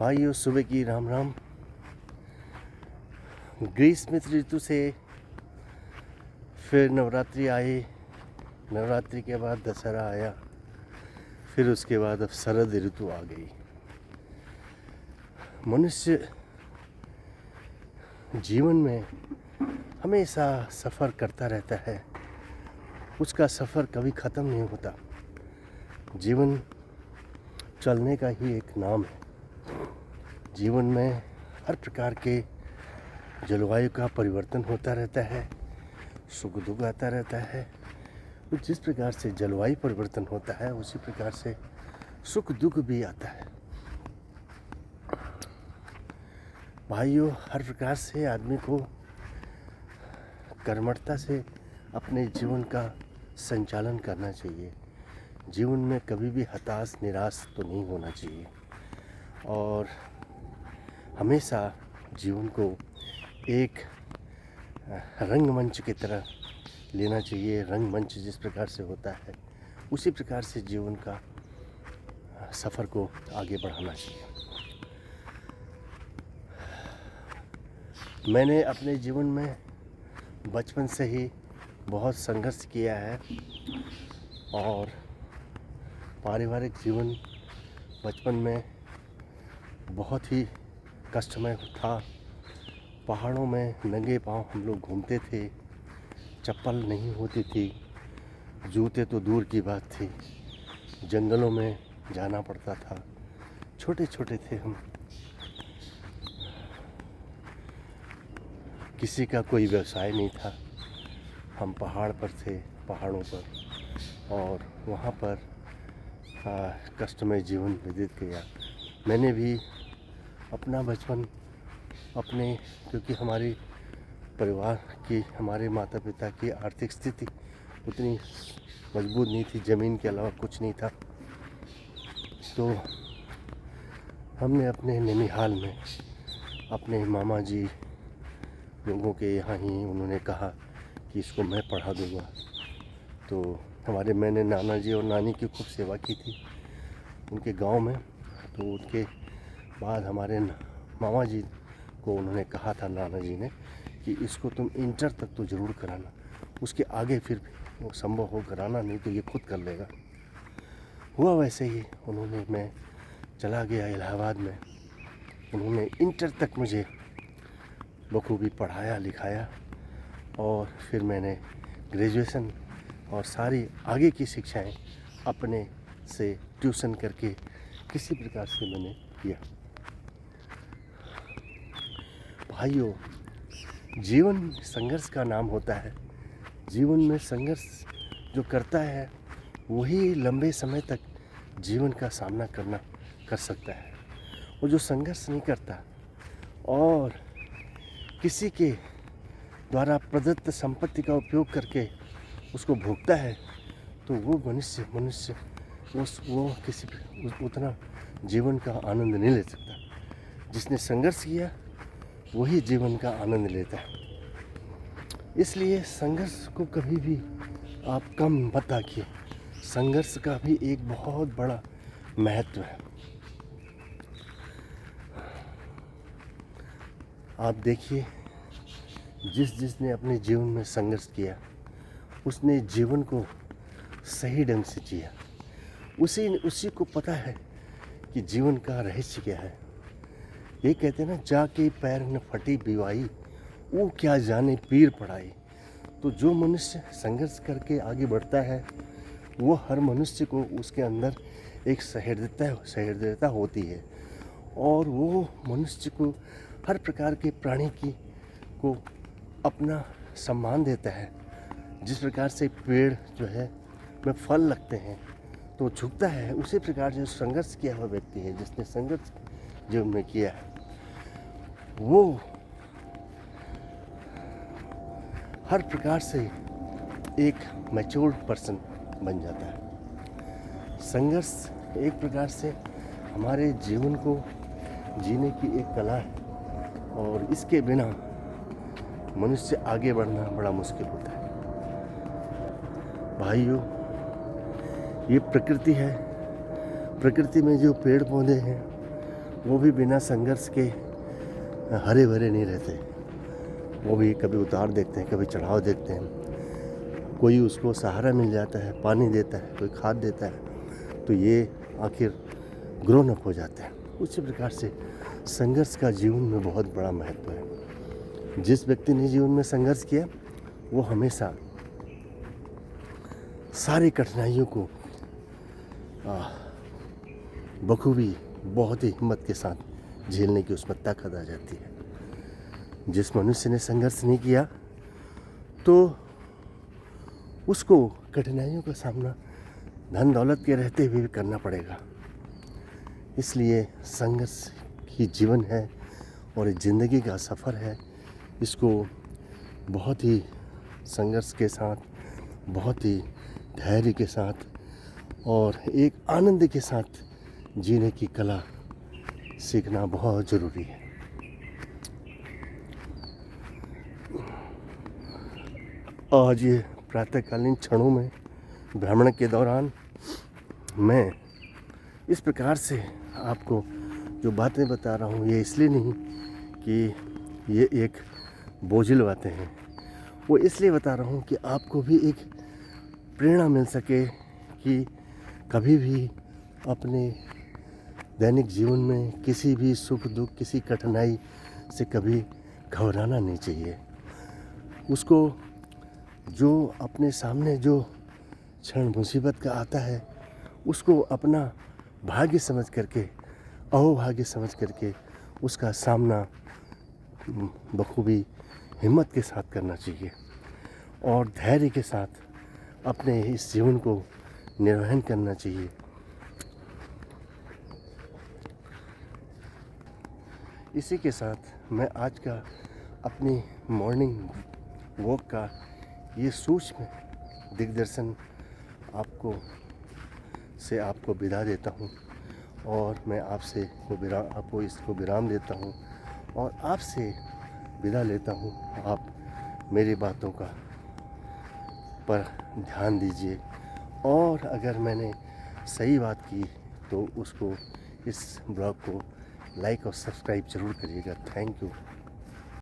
भाइयों, सुबह की राम राम। ग्रीष्म ऋतु से फिर नवरात्रि आए, नवरात्रि के बाद दशहरा आया, फिर उसके बाद अब शरद ऋतु आ गई। मनुष्य जीवन में हमेशा सफ़र करता रहता है, उसका सफ़र कभी ख़त्म नहीं होता। जीवन चलने का ही एक नाम है। जीवन में हर प्रकार के जलवायु का परिवर्तन होता रहता है, सुख दुख आता रहता है। तो जिस प्रकार से जलवायु परिवर्तन होता है उसी प्रकार से सुख दुख भी आता है। भाइयों, हर प्रकार से आदमी को कर्मठता से अपने जीवन का संचालन करना चाहिए। जीवन में कभी भी हताश निराश तो नहीं होना चाहिए और हमेशा जीवन को एक रंगमंच की तरह लेना चाहिए। रंगमंच जिस प्रकार से होता है उसी प्रकार से जीवन का सफ़र को आगे बढ़ाना चाहिए। मैंने अपने जीवन में बचपन से ही बहुत संघर्ष किया है और पारिवारिक जीवन बचपन में बहुत ही कष्टमय था। पहाड़ों में नंगे पांव हम लोग घूमते थे, चप्पल नहीं होती थी, जूते तो दूर की बात थी। जंगलों में जाना पड़ता था, छोटे छोटे थे हम। किसी का कोई व्यवसाय नहीं था। हम पहाड़ पर थे, पहाड़ों पर, और वहाँ पर कष्टमय जीवन व्यतीत किया। मैंने भी अपना बचपन क्योंकि हमारी परिवार की, हमारे माता पिता की आर्थिक स्थिति उतनी मजबूत नहीं थी, ज़मीन के अलावा कुछ नहीं था, तो हमने अपने ननिहाल में अपने मामा जी लोगों के यहाँ ही उन्होंने कहा कि इसको मैं पढ़ा दूँगा। तो मैंने नाना जी और नानी की खूब सेवा की थी उनके गांव में। तो उसके बाद हमारे मामा जी को उन्होंने कहा था, नाना जी ने, कि इसको तुम इंटर तक तो ज़रूर कराना, उसके आगे फिर वो संभव हो कराना, नहीं तो ये खुद कर लेगा। हुआ वैसे ही। मैं चला गया इलाहाबाद में। उन्होंने इंटर तक मुझे बखूबी पढ़ाया लिखाया और फिर मैंने ग्रेजुएशन और सारी आगे की शिक्षाएं अपने से ट्यूशन करके किसी प्रकार से मैंने किया। भाइयों, जीवन संघर्ष का नाम होता है। जीवन में संघर्ष जो करता है वही लंबे समय तक जीवन का सामना कर सकता है। वो जो संघर्ष नहीं करता और किसी के द्वारा प्रदत्त संपत्ति का उपयोग करके उसको भोगता है, तो वो मनुष्य वो उतना जीवन का आनंद नहीं ले सकता। जिसने संघर्ष किया वही जीवन का आनंद लेता है। इसलिए संघर्ष को कभी भी आप कम मत आंकिए। संघर्ष का भी एक बहुत बड़ा महत्व है। आप देखिए, जिसने अपने जीवन में संघर्ष किया उसने जीवन को सही ढंग से जिया। उसी को पता है कि जीवन का रहस्य क्या है। ये कहते हैं ना, जाके पैर न फटी बिवाई, वो क्या जाने पीर पड़ाई। तो जो मनुष्य संघर्ष करके आगे बढ़ता है वो हर मनुष्य को उसके अंदर एक सहृदयता होती है और वो मनुष्य को हर प्रकार के प्राणी को अपना सम्मान देता है। जिस प्रकार से पेड़ जो है में फल लगते हैं तो झुकता है, उसी प्रकार जो संघर्ष किया हुआ व्यक्ति है, जिसने संघर्ष जीवन में किया है, वो हर प्रकार से एक मैच्योर्ड पर्सन बन जाता है। संघर्ष एक प्रकार से हमारे जीवन को जीने की एक कला है और इसके बिना मनुष्य आगे बढ़ना बड़ा मुश्किल होता है। भाइयों, ये प्रकृति है। प्रकृति में जो पेड़ पौधे हैं वो भी बिना संघर्ष के हरे भरे नहीं रहते। वो भी कभी उतार देखते हैं, कभी चढ़ाव देखते हैं। कोई उसको सहारा मिल जाता है, पानी देता है, कोई खाद देता है, तो ये आखिर ग्रोन अप हो जाते हैं। उसी प्रकार से संघर्ष का जीवन में बहुत बड़ा महत्व है। जिस व्यक्ति ने जीवन में संघर्ष किया वो हमेशा सारी कठिनाइयों को बखूबी बहुत ही हिम्मत के साथ झेलने की उसमें ताकत आ जाती है। जिस मनुष्य ने संघर्ष नहीं किया तो उसको कठिनाइयों का सामना धन दौलत के रहते हुए भी करना पड़ेगा। इसलिए संघर्ष ही जीवन है और ज़िंदगी का सफ़र है। इसको बहुत ही संघर्ष के साथ, बहुत ही धैर्य के साथ और एक आनंद के साथ जीने की कला सीखना बहुत ज़रूरी है। आज ये प्रातःकालीन क्षणों में भ्रमण के दौरान मैं इस प्रकार से आपको जो बातें बता रहा हूँ, ये इसलिए नहीं कि ये एक बोझिल बातें हैं, वो इसलिए बता रहा हूँ कि आपको भी एक प्रेरणा मिल सके कि कभी भी अपने दैनिक जीवन में किसी भी सुख दुख, किसी कठिनाई से कभी घबराना नहीं चाहिए। उसको जो अपने सामने जो क्षण मुसीबत का आता है उसको अपना भाग्य समझ करके, अहोभाग्य समझ करके उसका सामना बखूबी हिम्मत के साथ करना चाहिए और धैर्य के साथ अपने इस जीवन को निर्वहन करना चाहिए। इसी के साथ मैं आज का अपनी मॉर्निंग वॉक का ये सूक्ष्म दिग्दर्शन आपको विदा देता हूँ और मैं आपको इसको विराम देता हूँ और आपसे विदा लेता हूँ। आप मेरी बातों का पर ध्यान दीजिए और अगर मैंने सही बात की तो उसको, इस ब्लॉग को लाइक और सब्सक्राइब ज़रूर करिएगा। Thank you.